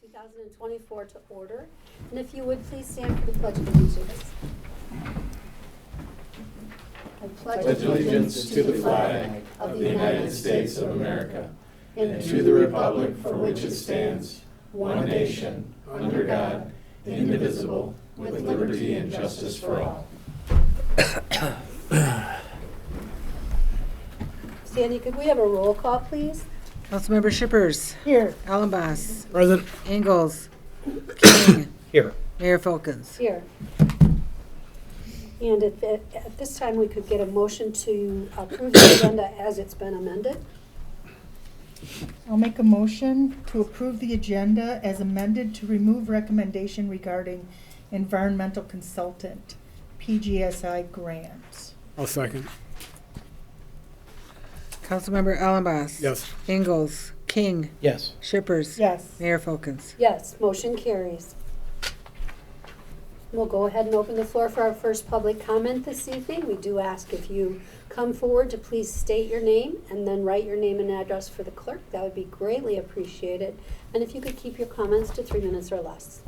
2024 to order. And if you would please stand for the Pledge of Allegiance. I pledge allegiance to the flag of the United States of America and to the republic for which it stands, one nation, under God, indivisible, with liberty and justice for all. Sandy, could we have a roll call, please? Councilmember Shippers. Here. Allenboss. Present. Ingalls. King. Here. Mayor Folkins. Here. And at this time, we could get a motion to approve the agenda as it's been amended. I'll make a motion to approve the agenda as amended to remove recommendation regarding environmental consultant, PGSI grants. I'll second. Councilmember Allenboss. Yes. Ingalls. King. Yes. Shippers. Yes. Mayor Folkins. Yes, motion carries. We'll go ahead and open the floor for our first public comment this evening. We do ask if you come forward to please state your name and then write your name and address for the clerk. That would be greatly appreciated. And if you could keep your comments to 3 minutes or less.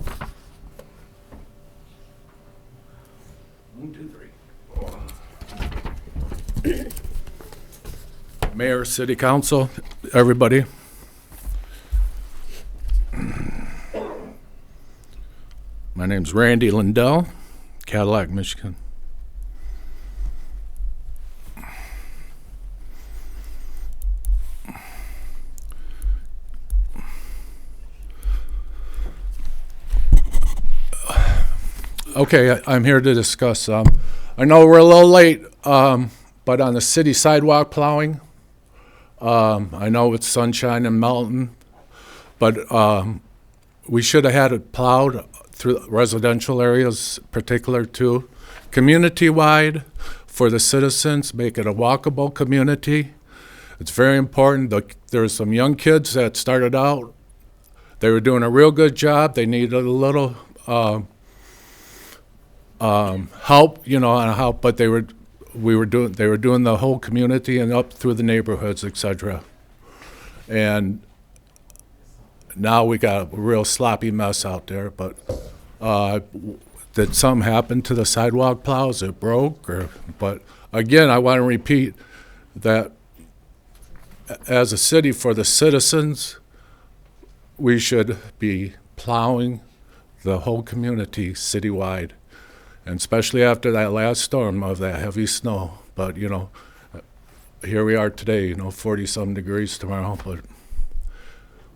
1, 2, 3. Mayor, City Council, everybody. My name's Randy Lindell, Cadillac, Michigan. Okay, I'm here to discuss, I know we're a little late, but on the city sidewalk plowing, I know it's sunshine and mountain, but we should have had it plowed through residential areas, particular to community-wide for the citizens, make it a walkable community. It's very important. There's some young kids that started out. They were doing a real good job. They needed a little help, but they were doing the whole community and up through the neighborhoods, etc. And now we got a real sloppy mess out there, but did something happen to the sidewalk plows? It broke? But again, I want to repeat that as a city, for the citizens, we should be plowing the whole community citywide, and especially after that last storm of that heavy snow. But, here we are today, 40-some degrees tomorrow, but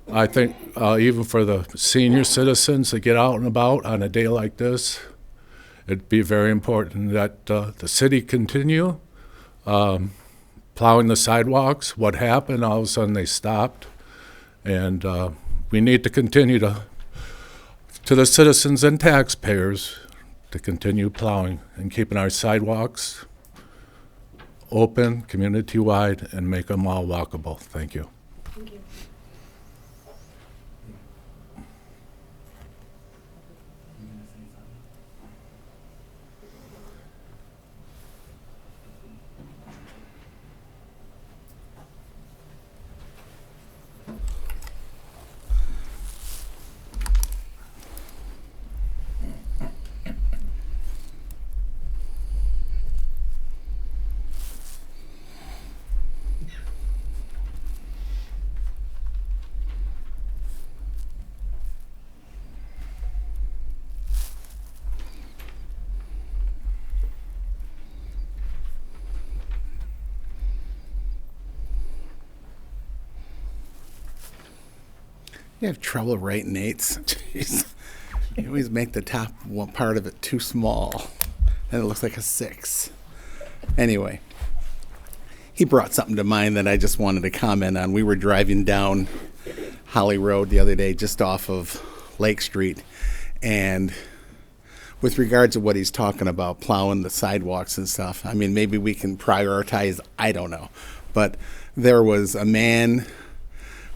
I think even for the senior citizens to get out and about on a day like this, it'd be very important that the city continue plowing the sidewalks. What happened, all of a sudden they stopped, and we need to continue to the citizens and taxpayers to continue plowing and keeping our sidewalks open, community-wide, and make them all walkable. Thank you. Thank you. You have trouble writing 8s. Jeez. You always make the top one part of it too small. And it looks like a 6. Anyway, he brought something to mind that I just wanted to comment on. We were driving down Holly Road the other day, just off of Lake Street. And with regards to what he's talking about, plowing the sidewalks and stuff, I mean, maybe we can prioritize, I don't know. But there was a man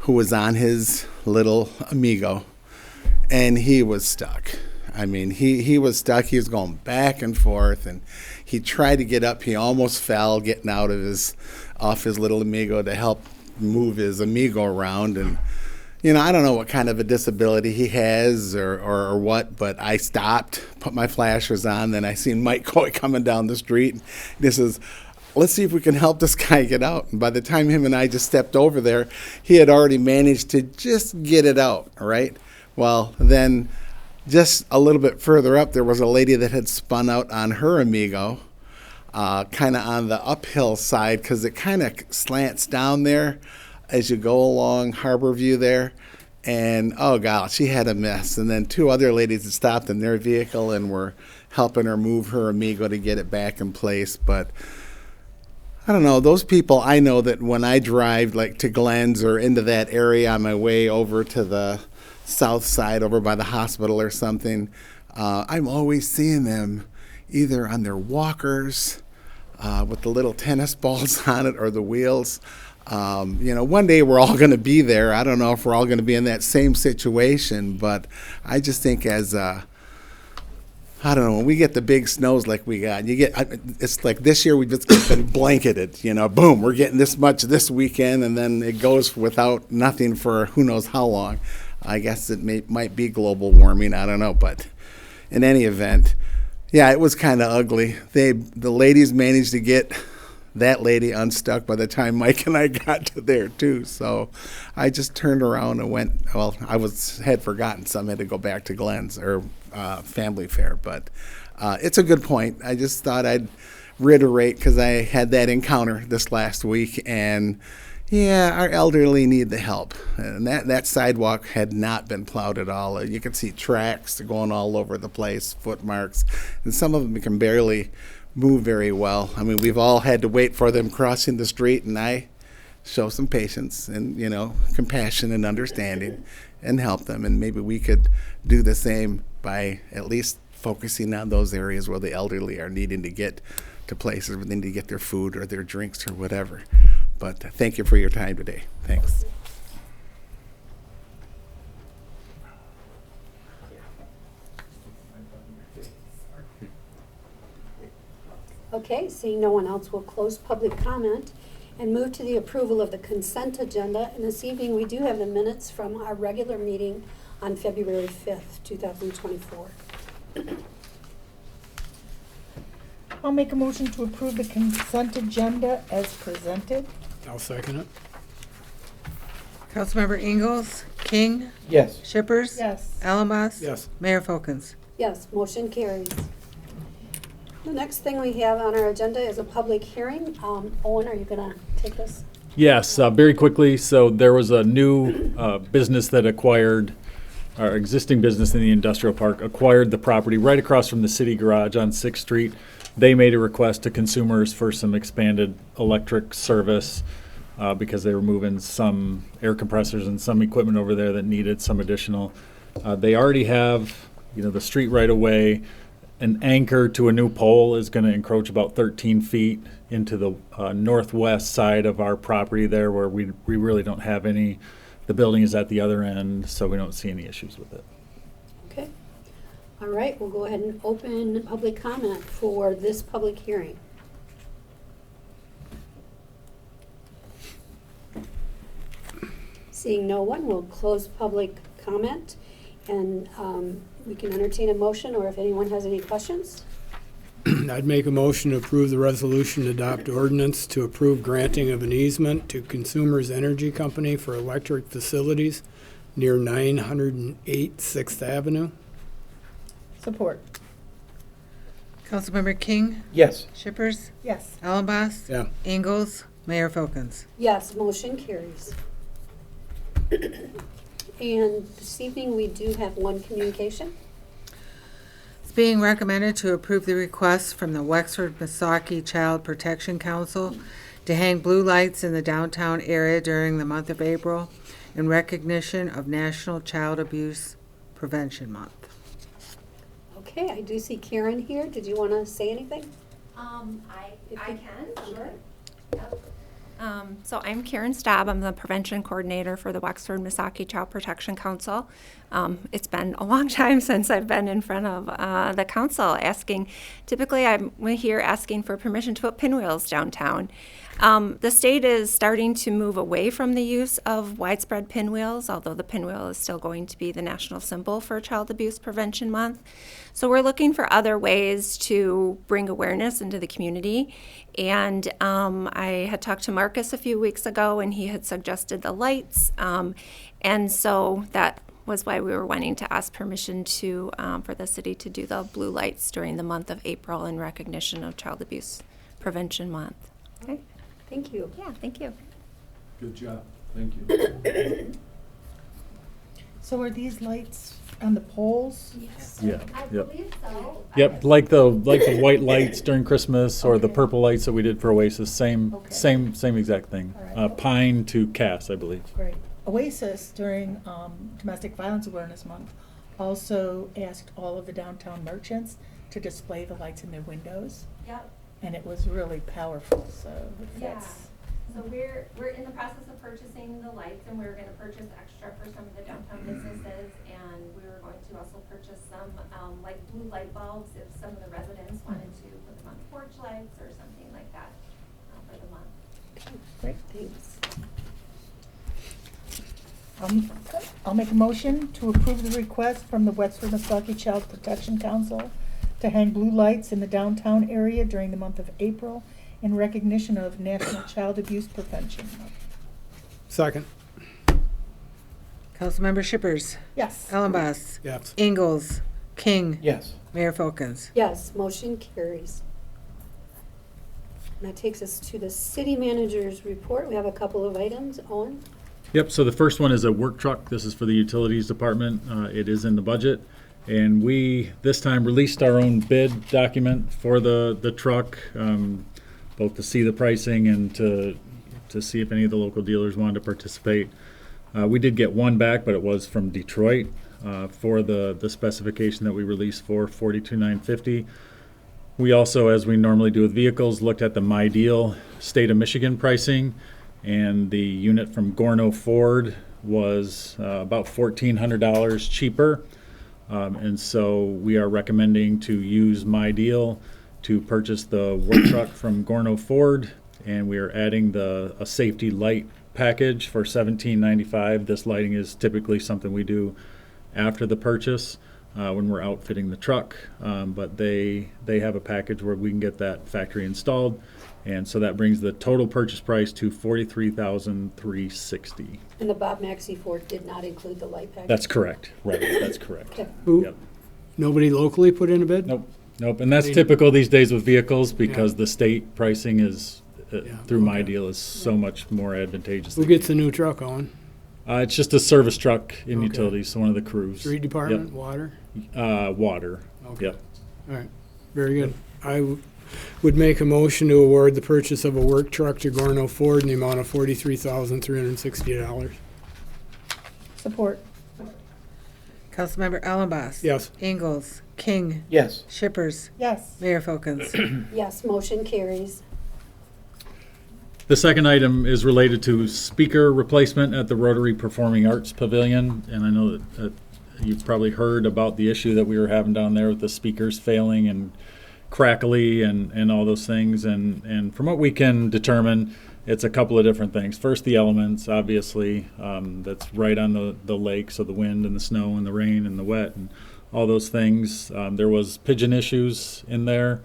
who was on his little Amigo, and he was stuck. I mean, he was stuck. He was going back and forth, and he tried to get up. He almost fell getting off his little Amigo to help move his Amigo around, and I don't know what kind of a disability he has or what, but I stopped, put my flashers on, then I seen Mike Coy coming down the street. This is, let's see if we can help this guy get out. And by the time him and I just stepped over there, he had already managed to just get it out, right? Well, then just a little bit further up, there was a lady that had spun out on her Amigo, kind of on the uphill side, because it kind of slants down there as you go along Harborview there. And, oh, God, she had a mess. And then two other ladies had stopped in their vehicle and were helping her move her Amigo to get it back in place. But I don't know, those people, I know that when I drive like to Glens or into that area on my way over to the south side over by the hospital or something, I'm always seeing them either on their walkers with the little tennis balls on it or the wheels. One day we're all going to be there. I don't know if we're all going to be in that same situation, but I just think as I don't know, when we get the big snows like we got, it's like this year we've just been blanketed, boom, we're getting this much this weekend, and then it goes without nothing for who knows how long. I guess it might be global warming, I don't know, but in any event, yeah, it was kind of ugly. The ladies managed to get that lady unstuck by the time Mike and I got to there too. So I just turned around and went, well, had forgotten something, had to go back to Glenn's or Family Fair. But it's a good point. I just thought I'd reiterate because I had that encounter this last week, and yeah, our elderly need the help. And that sidewalk had not been plowed at all. You can see tracks going all over the place, foot marks, and some of them can barely move very well. I mean, we've all had to wait for them crossing the street, and I show some patience and, compassion and understanding and help them. And maybe we could do the same by at least focusing on those areas where the elderly are needing to get to places where they need to get their food or their drinks or whatever. But thank you for your time today. Thanks. Okay, seeing no one else, we'll close public comment and move to the approval of the consent agenda. And this evening, we do have the minutes from our regular meeting on February 5th, 2024. I'll make a motion to approve the consent agenda as presented. I'll second it. Councilmember Ingalls, King, Yes. Shippers. Yes. Allenboss. Yes. Mayor Folkins. Yes, motion carries. The next thing we have on our agenda is a public hearing. Owen, are you going to take this? Yes, very quickly. So there was a new business that acquired, our existing business in the industrial park, acquired the property right across from the city garage on 6th Street. They made a request to consumers for some expanded electric service because they were moving some air compressors and some equipment over there that needed some additional. They already have, the street right away. An anchor to a new pole is going to encroach about 13 feet into the northwest side of our property there, where we really don't have any. The building is at the other end, so we don't see any issues with it. Okay. All right, we'll go ahead and open public comment for this public hearing. Seeing no one, we'll close public comment, and we can entertain a motion, or if anyone has any questions. I'd make a motion to approve the resolution to adopt ordinance to approve granting of an easement to Consumers Energy Company for electric facilities near 908 6th Avenue. Support. Councilmember King, Yes. Shippers, Yes. Allenboss. Yeah. Ingalls, Mayor Folkins. Yes, motion carries. And this evening, we do have one communication. It's being recommended to approve the request from the Wexford-Missaukee Child Protection Council to hang blue lights in the downtown area during the month of April in recognition of National Child Abuse Prevention Month. Okay, I do see Karen here. Did you want to say anything? I If can, you- sure. Yep. So I'm Karen Staub. I'm the prevention coordinator for the Wexford-Missaukee Child Protection Council. It's been a long time since I've been in front of the council typically I'm here asking for permission to put pinwheels downtown. The state is starting to move away from the use of widespread pinwheels, although the pinwheel is still going to be the national symbol for Child Abuse Prevention Month. So we're looking for other ways to bring awareness into the community. And I had talked to Marcus a few weeks ago, and he had suggested the lights. And so that was why we were wanting to ask permission to for the city to do the blue lights during the month of April in recognition of Child Abuse Prevention Month. Okay. Thank you. Yeah, thank you. Good job. Thank you. So are these lights on the poles? Yes. Yeah, I yep. believe so. Yep, like the white lights during Christmas or the Okay. purple lights that we did for Oasis, same Okay. same exact thing. All right. Pine to Cass, I believe. Great. Oasis during Domestic Violence Awareness Month also asked all of the downtown merchants to display the lights in their windows, Yep. and it was really powerful, so Yeah. that's, So we're in the process of purchasing the lights, and we're gonna purchase extra for some of the downtown businesses, and we were going to also purchase some, like blue light bulbs if some of the residents wanted to put them on porch lights or something like that, for the month. great. Thanks. I'll make a motion to approve the request from the Wexford Meskwaki Child Protection Council to hang blue lights in the downtown area during the month of April in recognition of National Child Abuse Prevention Month. Second. Councilmember Shippers. Yes. Ellenboss. Yes. Ingalls. King. Yes. Mayor Folkins. Yes, motion carries. And that takes us to the city manager's report. We have a couple of items. Owen? Yep, so the first one is a work truck. This is for the utilities department. It is in the budget. And we, this time, released our own bid document for the truck, both to see the pricing and to see if any of the local dealers wanted to participate. We did get one back, but it was from Detroit for the specification that we released for $42,950. We also, as we normally do with vehicles, looked at the MyDeal state of Michigan pricing, and the unit from Gorno Ford was about $1,400 cheaper. And so we are recommending to use MyDeal to purchase the work truck from Gorno Ford, and we are adding a safety light package for $17.95. This lighting is typically something we do after the purchase when we're outfitting the truck, but they have a package where we can get that factory installed, and so that brings the total purchase price to $43,360. And the Bob Maxey Ford did not include the light package? That's correct. Right, that's correct. Okay. Yep. Nobody locally put in a bid? Nope, and that's typical these days with vehicles because Yeah. the state pricing is, Yeah, through okay. MyDeal, is so much more advantageous. Who gets the new truck on? It's just a service truck in Okay. utilities, so one of the crews. Street department, water? Water, Okay. yep. All right, very good. I would make a motion to award the purchase of a work truck to Gorno Ford in the amount of $43,360. Support. Councilmember Ellenboss. Yes. Ingalls. King. Yes. Shippers. Yes. Mayor Folkins. Yes, motion carries. The second item is related to speaker replacement at the Rotary Performing Arts Pavilion, and I know that you've probably heard about the issue that we were having down there with the speakers failing and crackly and all those things, and from what we can determine, it's a couple of different things. First, the elements, obviously, that's right on the lake, so the wind and the snow and the rain and the wet and all those things. There was pigeon issues in there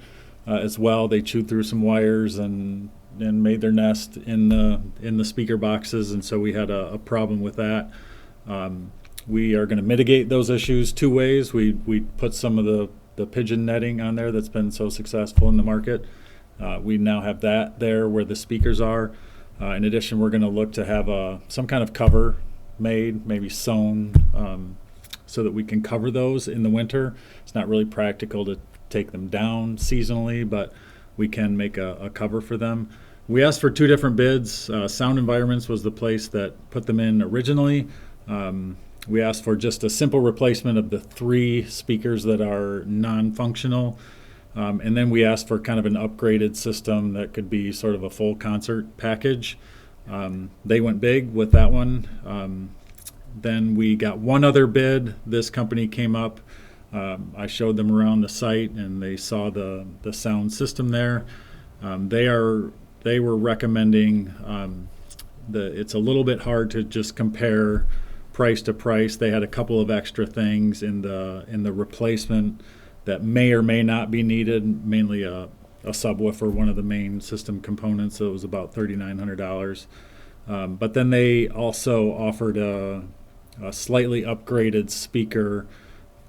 as well. They chewed through some wires and made their nest in the speaker boxes, and so we had a problem with that. We are going to mitigate those issues two ways. We put some of the pigeon netting on there that's been so successful in the market. We now have that there where the speakers are. In addition, we're going to look to have some kind of cover made, maybe sewn, so that we can cover those in the winter. It's not really practical to take them down seasonally, but we can make a cover for them. We asked for two different bids. Sound Environments was the place that put them in originally. We asked for just a simple replacement of the 3 speakers that are non-functional. And then we asked for kind of an upgraded system that could be sort of a full concert package. They went big with that one. Then we got one other bid. This company came up. I showed them around the site and they saw the sound system there. They are they were recommending, it's a little bit hard to just compare price to price. They had a couple of extra things in the replacement that may or may not be needed, mainly a subwoofer, one of the main system components. So it was about $3,900. But then they also offered a slightly upgraded speaker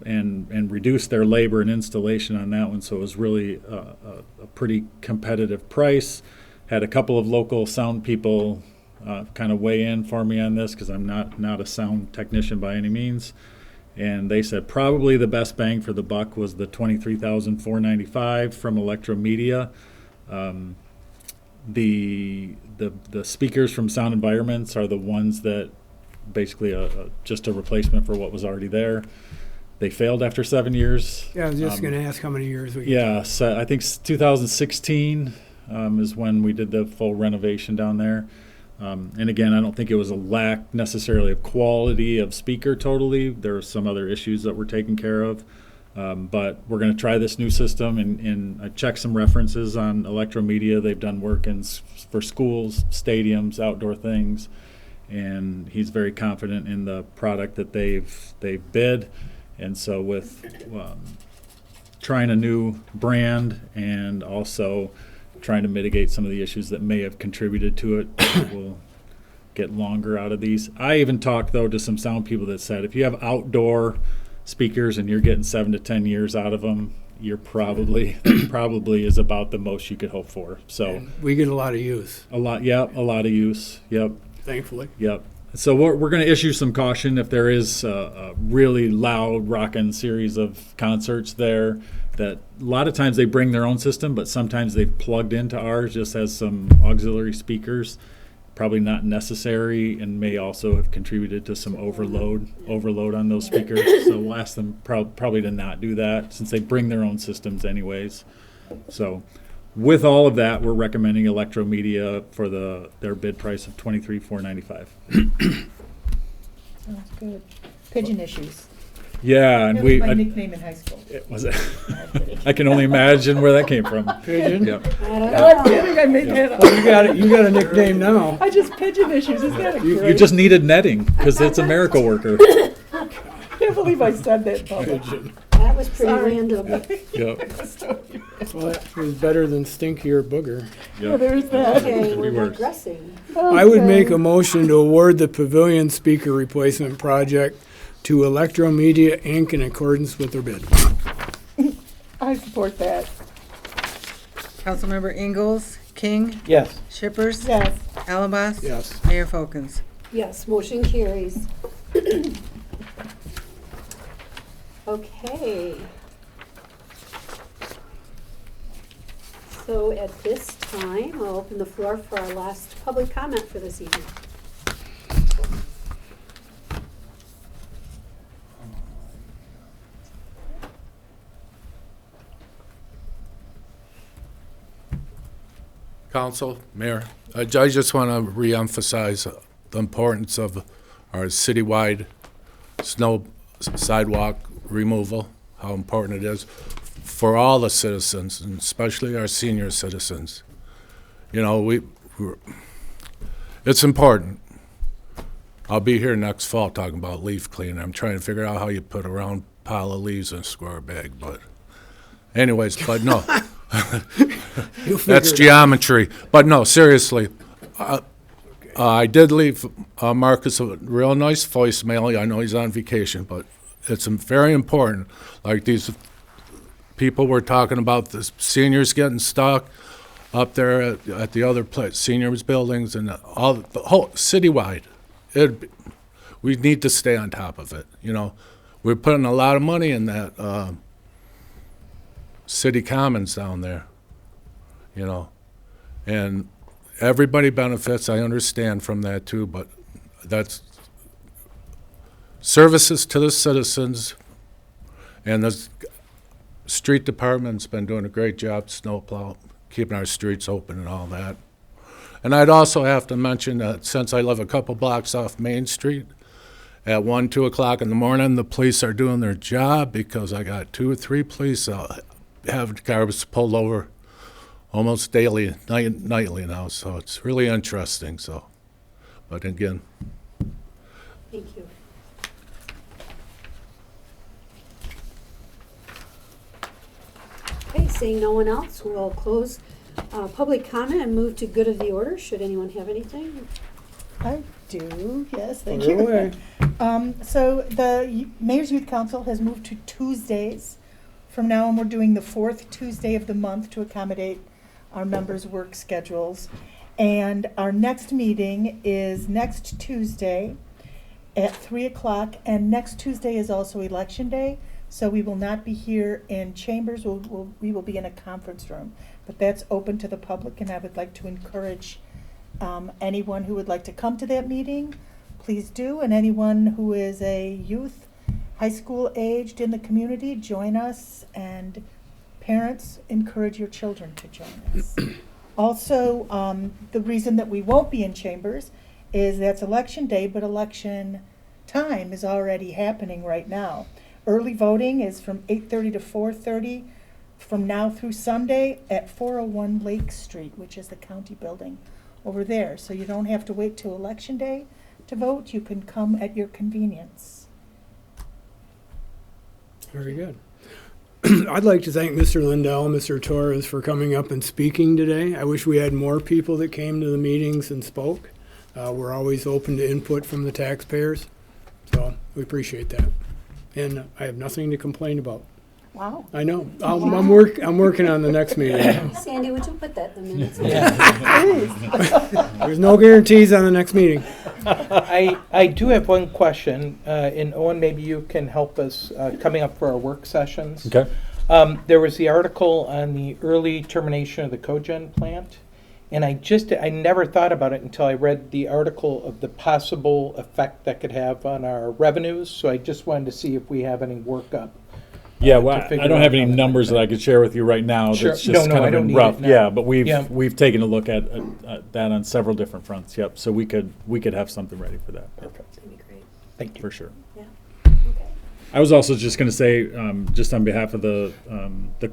and reduced their labor and installation on that one. So it was really a pretty competitive price. Had a couple of local sound people kind of weigh in for me on this, because I'm not a sound technician by any means. And they said probably the best bang for the buck was the $23,495 from Electromedia. The speakers from Sound Environments are the ones that basically just a replacement for what was already there. They failed after 7 years. Yeah, I was just going to ask how many years we. Yeah, so I think 2016 is when we did the full renovation down there. And again, I don't think it was a lack necessarily of quality of speaker totally. There are some other issues that were taken care of. But we're going to try this new system, and I checked some references on Electromedia. They've done work for schools, stadiums, outdoor things, and he's very confident in the product that they've bid. And so with trying a new brand and also trying to mitigate some of the issues that may have contributed to it, we'll get longer out of these. I even talked, though, to some sound people that said if you have outdoor speakers and you're getting 7 to 10 years out of them, you're probably is about the most you could hope for. So And we get a lot of use, a lot of use. Yep. thankfully. Yep. So we're going to issue some caution if there is a really loud rockin' series of concerts there. That a lot of times they bring their own system, but sometimes they've plugged into ours just as some auxiliary speakers. Probably not necessary, and may also have contributed to some overload on those speakers. So we'll ask them probably to not do that, since they bring their own systems anyways. So with all of that, we're recommending Electromedia for their bid price of $23,495. Sounds good. Pigeon issues. Yeah, and That was my I nickname in high school. I can only imagine where that came from. Pigeon? Yep. I don't No, I'm know. kidding, I made that up. Well, you got a nickname now. I just pigeon issues, isn't that You great? just needed netting because it's a miracle worker. I can't believe I said that in public. Pigeon. That was pretty Sorry. random. Yep. Well, that was better than stinky or booger. Well, Yep. there's that. Okay, Could we're be worse. digressing. I would make Okay. a motion to award the pavilion speaker replacement project to Electromedia Inc. in accordance with their bid. I support that. Councilmember Ingalls, King, Yes. Shippers, Yes. Alabas. Yes. Mayor Folkins. Yes, motion carries. Okay. So at this time, I'll open the floor for our last public comment for this evening. Council, Mayor, I just want to reemphasize the importance of our citywide snow sidewalk removal, how important it is for all the citizens, and especially our senior citizens. You know, it's important. I'll be here next fall talking about leaf cleaning. I'm trying to figure out how you put a round pile of leaves in a square bag, but anyways, but no. That's geometry. But no, seriously, I did leave Marcus a real nice voicemail. I know he's on vacation, but it's very important. Like these people were talking about, the seniors getting stuck up there at the other place, seniors buildings, and all the whole citywide. We need to stay on top of it. You know, we're putting a lot of money in that city commons down there. You know, and everybody benefits. I understand from that too, but that's services to the citizens, and the street department's been doing a great job, snowplow, keeping our streets open and all that. And I'd also have to mention that since I live a couple blocks off Main Street, at 1, 2 o'clock in the morning, the police are doing their job, because I got 2 or 3 police have cars pulled over almost daily, nightly now, so it's really interesting, so. But again, Thank you. Okay, seeing no one else, we'll close public comment and move to good of the order. Should anyone have anything? I do, yes, thank Fire you. away. So the Mayor's Youth Council has moved to Tuesdays. From now on, we're doing the fourth Tuesday of the month to accommodate our members' work schedules. And our next meeting is next Tuesday at 3 o'clock. And next Tuesday is also Election Day, so we will not be here in chambers. We will be in a conference room. But that's open to the public, and I would like to encourage anyone who would like to come to that meeting, please do. And anyone who is a youth, high school aged in the community, join us. And parents, encourage your children to join us. Also, the reason that we won't be in chambers is that's election day, but election time is already happening right now. Early voting is from 8:30 to 4:30 from now through Sunday at 401 Lake Street, which is the county building over there. So you don't have to wait till election day to vote. You can come at your convenience. Very good. I'd like to thank Mr. Lindell, Mr. Torres for coming up and speaking today. I wish we had more people that came to the meetings and spoke. We're always open to input from the taxpayers, so we appreciate that. And I have nothing to complain about. Wow. I know. I'm working on the next meeting. Sandy, would you put that in the minutes? There's no guarantees on the next meeting. I do have one question, and Owen, maybe you can help us coming up for our work sessions. Okay. There was the article on the early termination of the cogen plant, and I never thought about it until I read the article of the possible effect that could have on our revenues. So I just wanted to see if we have any workup. Yeah, to well, I figure don't out have how any that numbers that I could share with you right now. Sure. That's No, just no, kind I of don't in need rough. it now. Yeah, but Yeah. we've taken a look at that on several different fronts. Yep. So we could have something ready for that. Perfect. That'd be great. Thank you. For sure. Yeah. Okay. I was also just going to say, just on behalf of the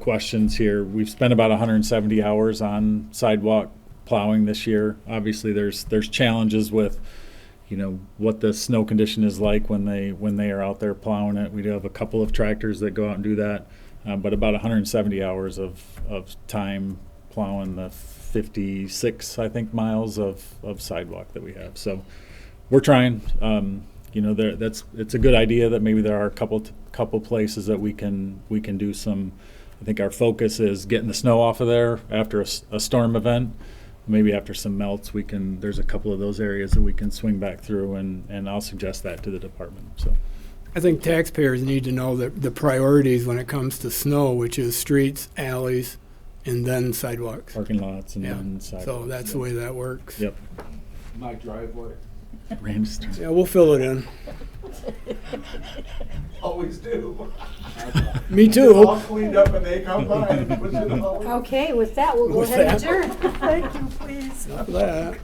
questions here, we've spent about 170 hours on sidewalk plowing this year. Obviously, there's challenges with, what the snow condition is like when they are out there plowing it. We do have a couple of tractors that go out and do that, but about 170 hours of time plowing the 56, I think, miles of sidewalk that we have. So we're trying. It's a good idea that maybe there are a couple places that we can do some. I think our focus is getting the snow off of there after a storm event. Maybe after some melts, there's a couple of those areas that we can swing back through, and I'll suggest that to the department. So I think taxpayers need to know that the priorities when it comes to snow, which is streets, alleys, and then sidewalks. parking lots and Yeah. then sidewalks. So that's the way that works. Yep. my driveway, Rainstorm. Yeah, we'll fill it in. always do. Me too. Cleaned up and they come by and push it all. Okay, with that, we'll go With ahead and that. adjourn. Thank you, please. Enough of that.